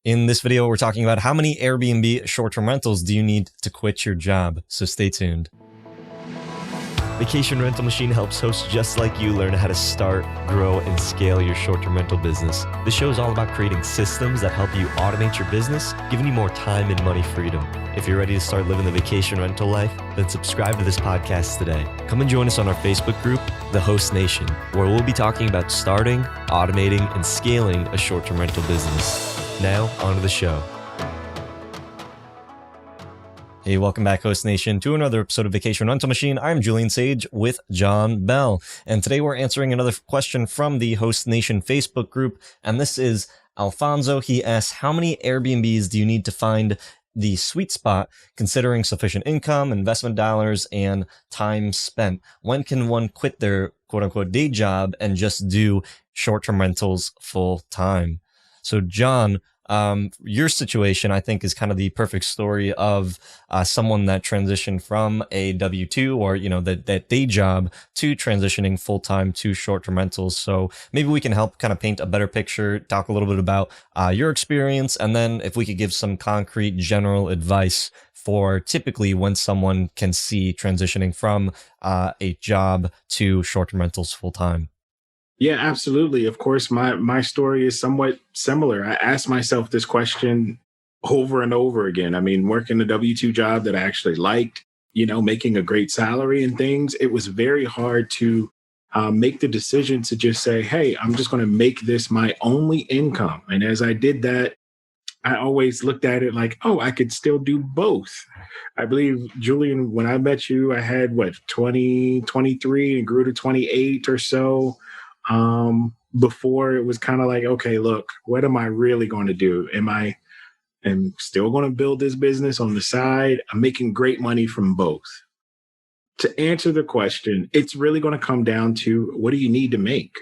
In this video, we're talking about how many Airbnb short-term rentals do you need to quit your job, so stay tuned. Vacation Rental Machine helps hosts just like you learn how to start, grow, and scale your short-term rental business. This show is all about creating systems that help you automate your business, giving you more time and money freedom. If you're ready to start living the vacation rental life, then subscribe to this podcast today. Come and join us on our Facebook group, The Host Nation, where we'll be talking about starting, automating, and scaling a short-term rental business. Now, on to the show. Hey, welcome back, Host Nation, to another episode of Vacation Rental Machine. I'm Julian Sage with John Bell, and today we're answering another question from the Host Nation Facebook group, and this is Alfonso. He asks, how many Airbnbs do you need to find the sweet spot, considering sufficient income, investment dollars, and time spent? When can one quit their quote-unquote day job and just do short-term rentals full-time? So, John, your situation, I think, is kind of the perfect story of someone that transitioned from a W-2 or, that day job to transitioning full-time to short-term rentals. So maybe we can help kind of paint a better picture, talk a little bit about your experience, and then if we could give some concrete general advice for typically when someone can see transitioning from a job to short-term rentals full-time. Yeah, absolutely. Of course, my story is somewhat similar. I asked myself this question over and over again. I mean, working a W-2 job that I actually liked, making a great salary and things, it was very hard to make the decision to just say, hey, I'm just going to make this my only income. And as I did that, I always looked at it like, oh, I could still do both. I believe, Julian, when I met you, I had 23 and grew to 28 or so. Before it was kind of like, okay, look, what am I really going to do? Am still going to build this business on the side? I'm making great money from both. To answer the question, it's really going to come down to, what do you need to make?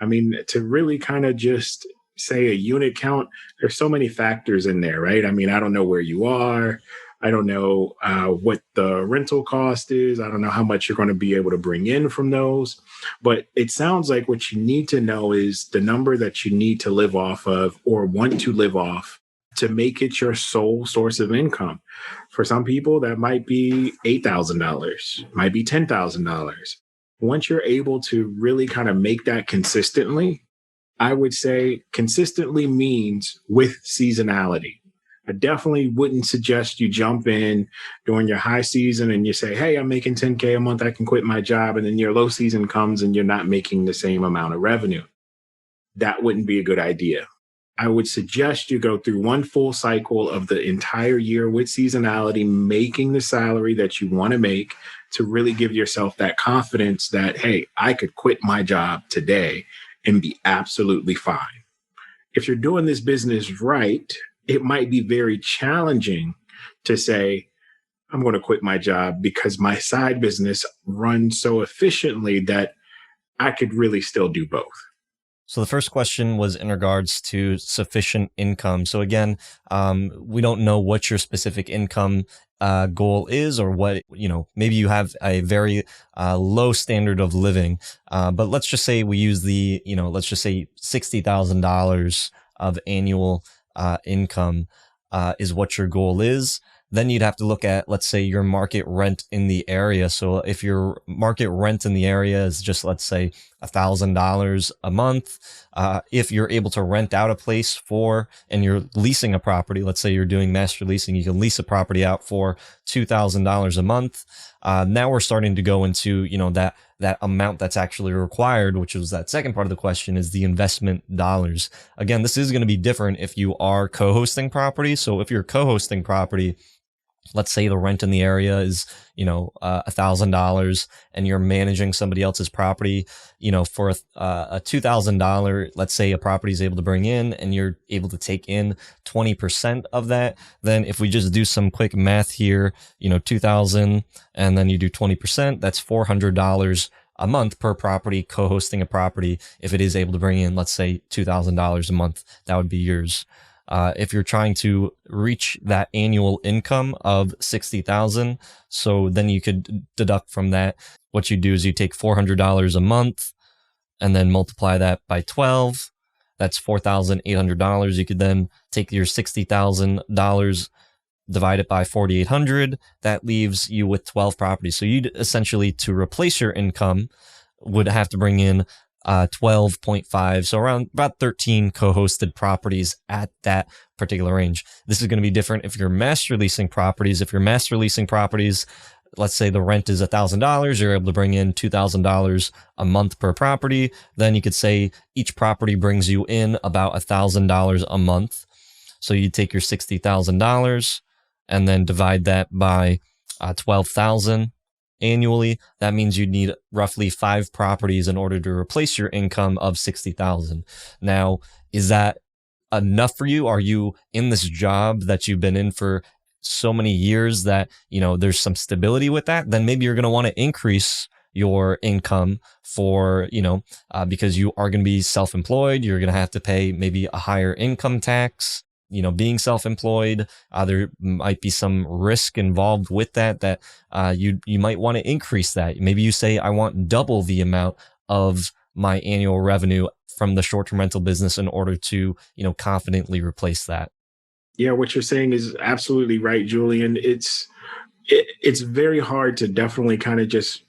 I mean, to really kind of just say a unit count, there's so many factors in there, right? I mean, I don't know where you are. I don't know what the rental cost is. I don't know how much you're going to be able to bring in from those. But it sounds like what you need to know is the number that you need to live off of or want to live off to make it your sole source of income. For some people, that might be $8,000, might be $10,000. Once you're able to really kind of make that consistently, I would say consistently means with seasonality. I definitely wouldn't suggest you jump in during your high season and you say, hey, I'm making $10K a month, I can quit my job. And then your low season comes and you're not making the same amount of revenue. That wouldn't be a good idea. I would suggest you go through one full cycle of the entire year with seasonality, making the salary that you want to make to really give yourself that confidence that, hey, I could quit my job today and be absolutely fine. If you're doing this business right, it might be very challenging to say, I'm going to quit my job because my side business runs so efficiently that I could really still do both. So the first question was in regards to sufficient income. So again, we don't know what your specific income goal is, or what, maybe you have a very low standard of living. But let's just say we use let's just say $60,000 of annual income is what your goal is. Then you'd have to look at, let's say, your market rent in the area. So if your market rent in the area is just, let's say, $1,000 a month, if you're able to rent out a place and you're leasing a property, let's say you're doing master leasing, you can lease a property out for $2,000 a month. Now we're starting to go into, that amount that's actually required, which was that second part of the question, is the investment dollars. Again, this is going to be different if you are co-hosting property. So if you're co-hosting property, let's say the rent in the area is, $1,000 and you're managing somebody else's property, for a $2,000, let's say a property is able to bring in and you're able to take in 20% of that. Then if we just do some quick math here, 2,000 and then you do 20%, that's $400 a month per property, co-hosting a property. If it is able to bring in, let's say $2,000 a month, that would be yours. If you're trying to reach that annual income of 60,000, so then you could deduct from that. What you do is you take $400 a month and then multiply that by 12, That's $4,800. You could then take your $60,000, divide it by 4,800. That leaves you with 12 properties. So you'd essentially, to replace your income, would have to bring in 12.5, so around about 13 co-hosted properties at that particular range. This is going to be different if you're master leasing properties. If you're master leasing properties, let's say the rent is $1,000, you're able to bring in $2,000 a month per property. Then you could say each property brings you in about $1,000 a month. So you take your $60,000 and then divide that by 12,000 annually. That means you'd need roughly 5 properties in order to replace your income of 60,000. Now, is that enough for you? Are you in this job that you've been in for so many years that, there's some stability with that? Then maybe you're going to want to increase your income for, because you are going to be self-employed. You're going to have to pay maybe a higher income tax. Being self-employed, there might be some risk involved with that you might want to increase that. Maybe you say, I want double the amount of my annual revenue from the short-term rental business in order to, confidently replace that. Yeah, what you're saying is absolutely right, Julian. It's very hard to definitely kind of just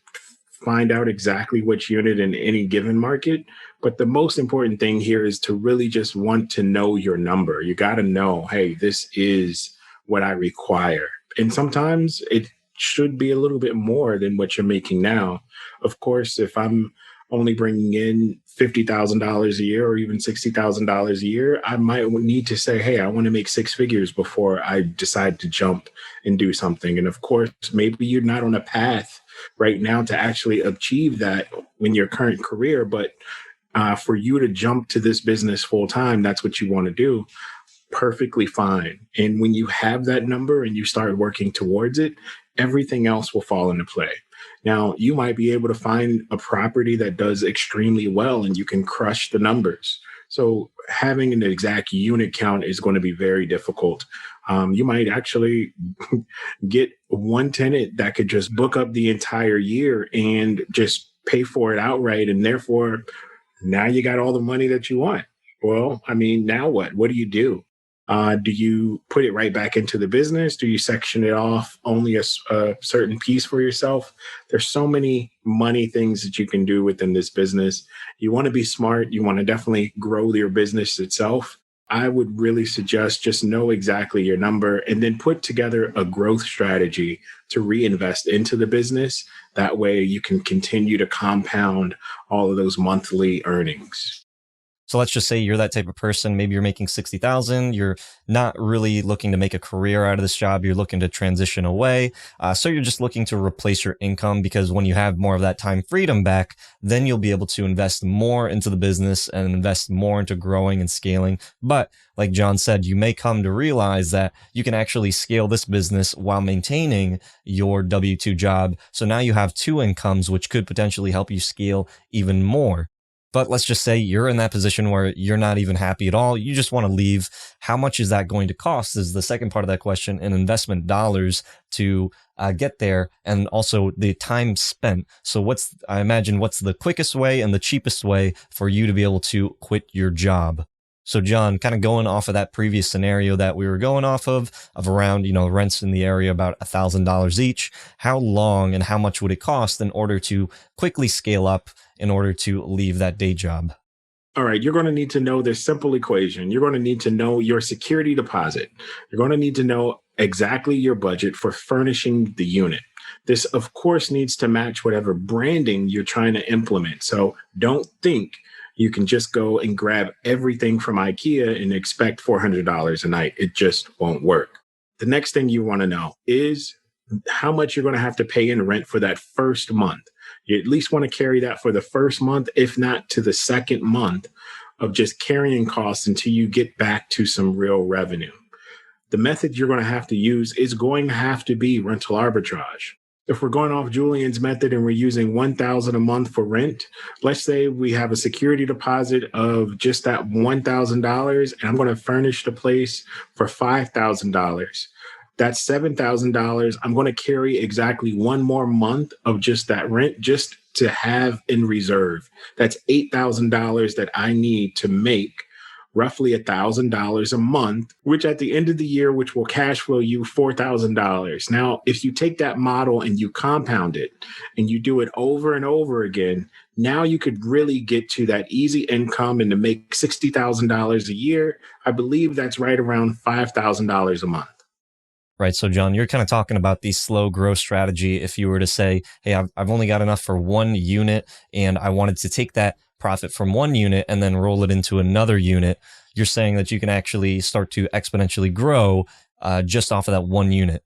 find out exactly which unit in any given market. But the most important thing here is to really just want to know your number. You got to know, hey, this is what I require. And sometimes it should be a little bit more than what you're making now. Of course, if I'm only bringing in $50,000 a year or even $60,000 a year, I might need to say, hey, I want to make 6 figures before I decide to jump and do something. And of course, maybe you're not on a path right now to actually achieve that in your current career, but for you to jump to this business full time, that's what you want to do. Perfectly fine. And when you have that number and you start working towards it, everything else will fall into play. Now, you might be able to find a property that does extremely well and you can crush the numbers. So having an exact unit count is going to be very difficult. You might actually get one tenant that could just book up the entire year and just pay for it outright. And therefore, now you got all the money that you want. Well, I mean, now what? What do you do? Do you put it right back into the business? Do you section it off only a certain piece for yourself? There's so many money things that you can do within this business. You want to be smart. You want to definitely grow your business itself. I would really suggest just know exactly your number and then put together a growth strategy to reinvest into the business. That way you can continue to compound all of those monthly earnings. So let's just say you're that type of person. Maybe you're making 60,000. You're not really looking to make a career out of this job. You're looking to transition away. So you're just looking to replace your income, because when you have more of that time freedom back, then you'll be able to invest more into the business and invest more into growing and scaling. But like John said, you may come to realize that you can actually scale this business while maintaining your W-2 job. So now you have 2 incomes, which could potentially help you scale even more. But let's just say you're in that position where you're not even happy at all. You just want to leave. How much is that going to cost is the second part of that question, and investment dollars to get there, and also the time spent. So I imagine what's the quickest way and the cheapest way for you to be able to quit your job? So John, kind of going off of that previous scenario that we were going off of around, rents in the area about $1,000 each, how long and how much would it cost in order to quickly scale up in order to leave that day job? All right, you're going to need to know this simple equation. You're going to need to know your security deposit. You're going to need to know exactly your budget for furnishing the unit. This, of course, needs to match whatever branding you're trying to implement. So don't think you can just go and grab everything from IKEA and expect $400 a night. It just won't work. The next thing you want to know is how much you're going to have to pay in rent for that first month. You at least want to carry that for the first month, if not to the second month of just carrying costs until you get back to some real revenue. The method you're going to have to use is going to have to be rental arbitrage. If we're going off Julian's method and we're using $1,000 a month for rent, let's say we have a security deposit of just that $1,000, and I'm going to furnish the place for $5,000. That's $7,000. I'm going to carry exactly one more month of just that rent just to have in reserve. That's $8,000 that I need to make roughly $1,000 a month, which at the end of the year, which will cash flow you $4,000. Now, if you take that model and you compound it and you do it over and over again, now you could really get to that easy income and to make $60,000 a year. I believe that's right around $5,000 a month. Right. So, John, you're kind of talking about the slow growth strategy. If you were to say, hey, I've only got enough for one unit and I wanted to take that profit from one unit and then roll it into another unit, you're saying that you can actually start to exponentially grow just off of that one unit.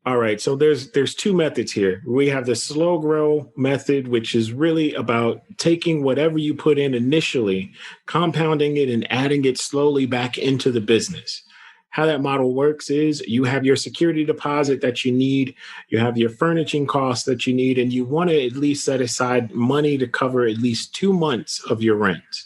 All right. So there's two methods here. We have the slow grow method, which is really about taking whatever you put in initially, compounding it and adding it slowly back into the business. How that model works is you have your security deposit that you need, you have your furnishing costs that you need, and you want to at least set aside money to cover at least 2 months of your rent.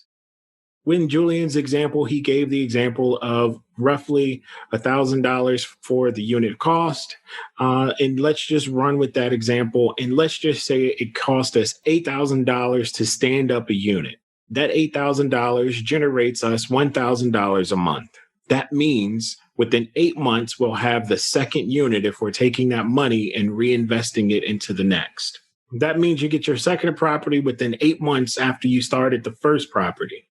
In Julian's example, he gave the example of roughly $1,000 for the unit cost. And let's just run with that example. And let's just say it cost us $8,000 to stand up a unit. That $8,000 generates us $1,000 a month. That means within 8 months, we'll have the second unit if we're taking that money and reinvesting it into the next. That means you get your second property within 8 months after you started the first property.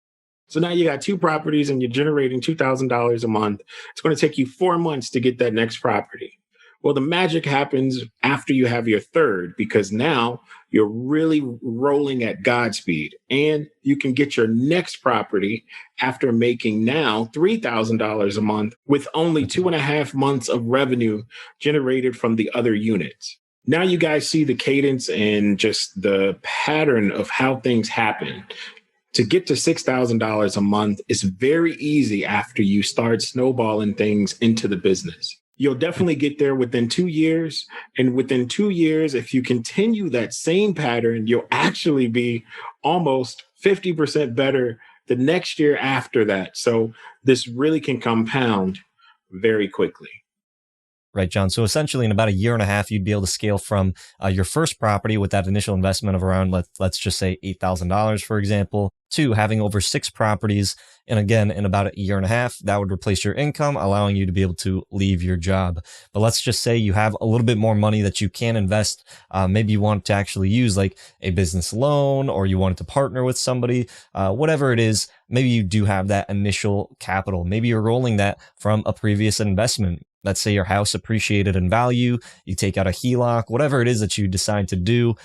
So now you got two properties and you're generating $2,000 a month. It's going to take you 4 months to get that next property. Well, the magic happens after you have your third, because now you're really rolling at Godspeed and you can get your next property after making now $3,000 a month with only 2.5 months of revenue generated from the other units. Now you guys see the cadence and just the pattern of how things happen. To get to $6,000 a month is very easy after you start snowballing things into the business. You'll definitely get there within 2 years. And within 2 years, if you continue that same pattern, you'll actually be almost 50% better the next year after that. So this really can compound very quickly. Right, John. So essentially in about a year and a half, you'd be able to scale from your first property with that initial investment of around, let's just say $8,000, for example, to having over 6 properties. And again, in about a year and a half, that would replace your income, allowing you to be able to leave your job. But let's just say you have a little bit more money that you can invest. Maybe you want to actually use like a business loan, or you wanted to partner with somebody, whatever it is. Maybe you do have that initial capital. Maybe you're rolling that from a previous investment. Let's say your house appreciated in value, you take out a HELOC, whatever it is that you decide to do,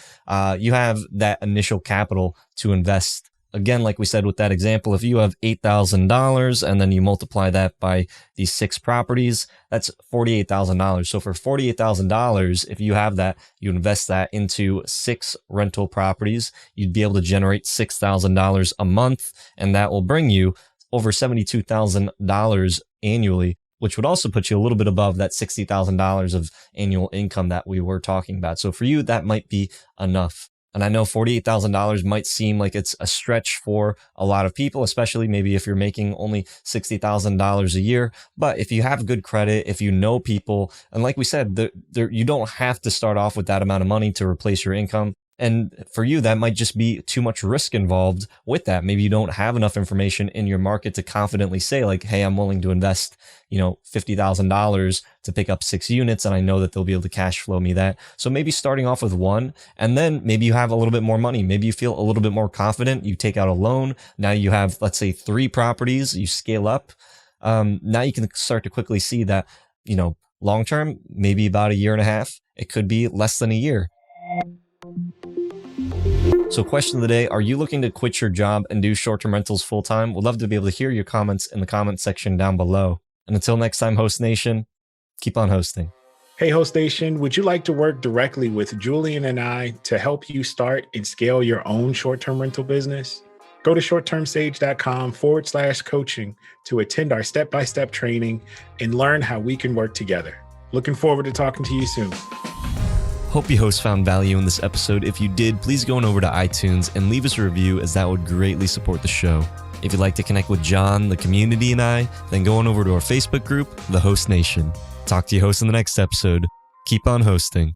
you have that initial capital to invest. Again, like we said with that example, if you have $8,000 and then you multiply that by these 6 properties, that's $48,000. So for $48,000, if you have that, you invest that into 6 rental properties, you'd be able to generate $6,000 a month, and that will bring you over $72,000 annually, which would also put you a little bit above that $60,000 of annual income that we were talking about. So for you, that might be enough. And I know $48,000 might seem like it's a stretch for a lot of people, especially maybe if you're making only $60,000 a year. But if you have good credit, if you know people, and like we said, you don't have to start off with that amount of money to replace your income. And for you, that might just be too much risk involved with that. Maybe you don't have enough information in your market to confidently say like, hey, I'm willing to invest, $50,000 to pick up 6 units. And I know that they'll be able to cash flow me that. So maybe starting off with 1, and then maybe you have a little bit more money. Maybe you feel a little bit more confident. You take out a loan. Now you have, let's say 3 properties, you scale up. Now you can start to quickly see that, long term, maybe about a year and a half, it could be less than a year. So question of the day, are you looking to quit your job and do short-term rentals full-time? We'd love to be able to hear your comments in the comment section down below. And until next time, Host Nation, keep on hosting. Hey, Host Nation, would you like to work directly with Julian and I to help you start and scale your own short-term rental business? Go to shorttermsage.com/coaching to attend our step-by-step training and learn how we can work together. Looking forward to talking to you soon. Hope you hosts found value in this episode. If you did, please go on over to iTunes and leave us a review, as that would greatly support the show. If you'd like to connect with John, the community, and I, then go on over to our Facebook group, The Host Nation. Talk to you hosts in the next episode. Keep on hosting.